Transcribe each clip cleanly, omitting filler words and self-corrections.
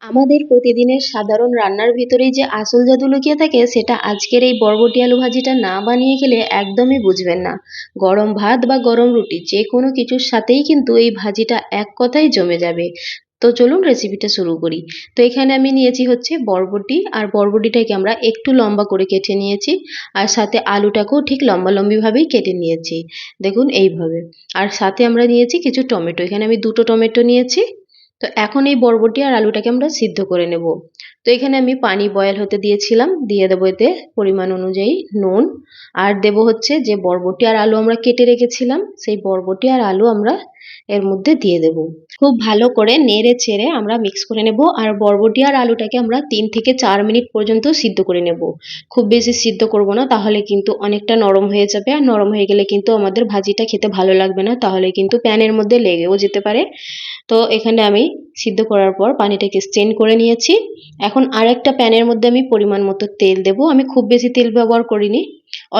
আমাদের প্রতিদিনের সাধারণ রান্নার ভিতরেই যে আসল জাদু লুকিয়ে থাকে সেটা আজকের এই বরবটি আলু ভাজিটা না বানিয়ে খেলে একদমই বুঝবেন না। গরম ভাত বা গরম রুটি যে কোনো কিছুর সাথেই কিন্তু এই ভাজিটা এক কথায় জমে যাবে। তো চলুন রেসিপিটা শুরু করি। তো এখানে আমি নিয়েছি হচ্ছে বরবটি, আর বরবটিটাকে আমরা একটু লম্বা করে কেটে নিয়েছি, আর সাথে আলুটাকেও ঠিক লম্বা লম্বিভাবেই কেটে নিয়েছি, দেখুন এইভাবে। আর সাথে আমরা নিয়েছি কিছু টমেটো, এখানে আমি দুটো টমেটো নিয়েছি। তো এখন এই বরবটি আর আলুটাকে আমরা সিদ্ধ করে নেব। তো এখানে আমি পানি বয়েল হতে দিয়েছিলাম, দিয়ে দেবো এতে পরিমাণ অনুযায়ী নুন, আর দেব হচ্ছে যে বরবটি আর আলু আমরা কেটে রেখেছিলাম সেই বরবটি আর আলু আমরা এর মধ্যে দিয়ে দেব। খুব ভালো করে নেড়ে ছেড়ে আমরা মিক্স করে নেব, আর বরবটি আর আলুটাকে আমরা 3 থেকে 4 মিনিট পর্যন্ত সিদ্ধ করে নেব। খুব বেশি সিদ্ধ করব না, তাহলে কিন্তু অনেকটা নরম হয়ে যাবে, আর নরম হয়ে গেলে কিন্তু আমাদের ভাজিটা খেতে ভালো লাগবে না, তাহলে কিন্তু প্যানের মধ্যে লেগেও যেতে পারে। তো এখানে আমি সিদ্ধ করার পর পানিটাকে স্ট্রেন করে নিয়েছি। এখন আরেকটা প্যানের মধ্যে আমি পরিমাণ মতো তেল দেব, আমি খুব বেশি তেল ব্যবহার করিনি,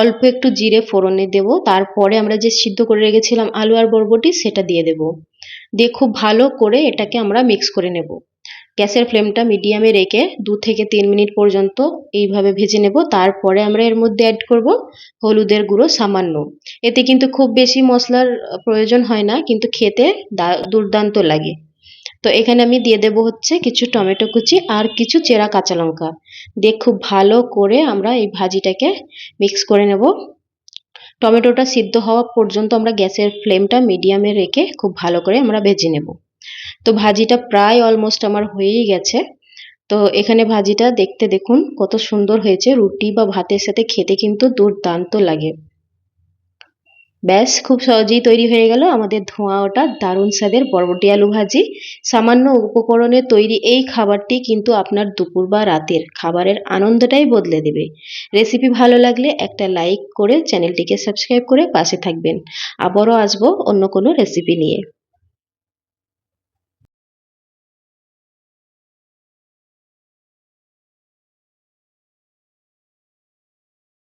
অল্প একটু জিরে ফোড়নে দেব, তারপরে আমরা যে সিদ্ধ করে রেখেছিলাম আলু আর বরবটি সেটা দিয়ে দেব। দিয়ে খুব ভালো করে এটাকে আমরা মিক্স করে নেব। গ্যাসের ফ্লেমটা মিডিয়ামে রেখে 2 থেকে 3 মিনিট পর্যন্ত এইভাবে ভেজে নেব। তারপরে আমরা এর মধ্যে অ্যাড করব হলুদের গুঁড়ো সামান্য। এতে কিন্তু খুব বেশি মশলার প্রয়োজন হয় না, কিন্তু খেতে দুর্দান্ত লাগে। তো এখানে আমি দিয়ে দেব হচ্ছে কিছু টমেটো কুচি আর কিছু চেরা কাঁচা লঙ্কা, দিয়ে খুব ভালো করে আমরা এই ভাজিটাকে মিক্স করে নেব। টমেটোটা সিদ্ধ হওয়া পর্যন্ত আমরা গ্যাসের ফ্লেমটা মিডিয়ামে রেখে খুব ভালো করে আমরা ভেজে নেব। তো ভাজিটা প্রায় অলমোস্ট আমার হয়েই গেছে। তো এখানে ভাজিটা দেখতে দেখুন কত সুন্দর হয়েছে, রুটি বা ভাতের সাথে খেতে কিন্তু দুর্দান্ত লাগে। ব্যাস, খুব সহজেই তৈরি হয়ে গেল আমাদের ধোঁয়া ওঠা দারুণ স্বাদের বরবটি আলু ভাজি। সামান্য উপকরণে তৈরি এই খাবারটি কিন্তু আপনার দুপুর বা রাতের খাবারের আনন্দটাই বদলে দেবে। রেসিপি ভালো লাগলে একটা লাইক করে চ্যানেলটিকে সাবস্ক্রাইব করে পাশে থাকবেন। আবারও আসবো অন্য কোনো রেসিপি নিয়ে।